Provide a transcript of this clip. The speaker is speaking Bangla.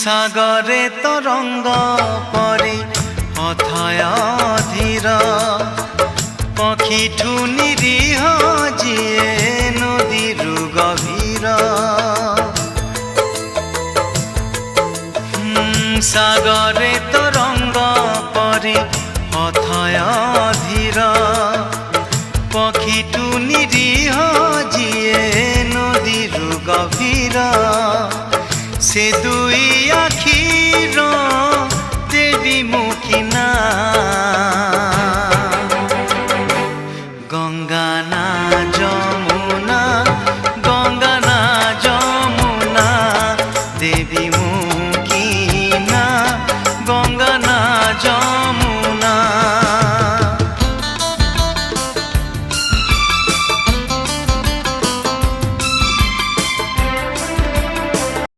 সাগরে তরঙ্গ পরে অথয় ধীর পক্ষীঠু নিরীহ যিয়ে নদীরু গভীর। সাগরে তরঙ্গ পরে অথয় ধীর পক্ষীঠু নিরীহ যিয়ে নদীরু গভীর। সে দুই আখি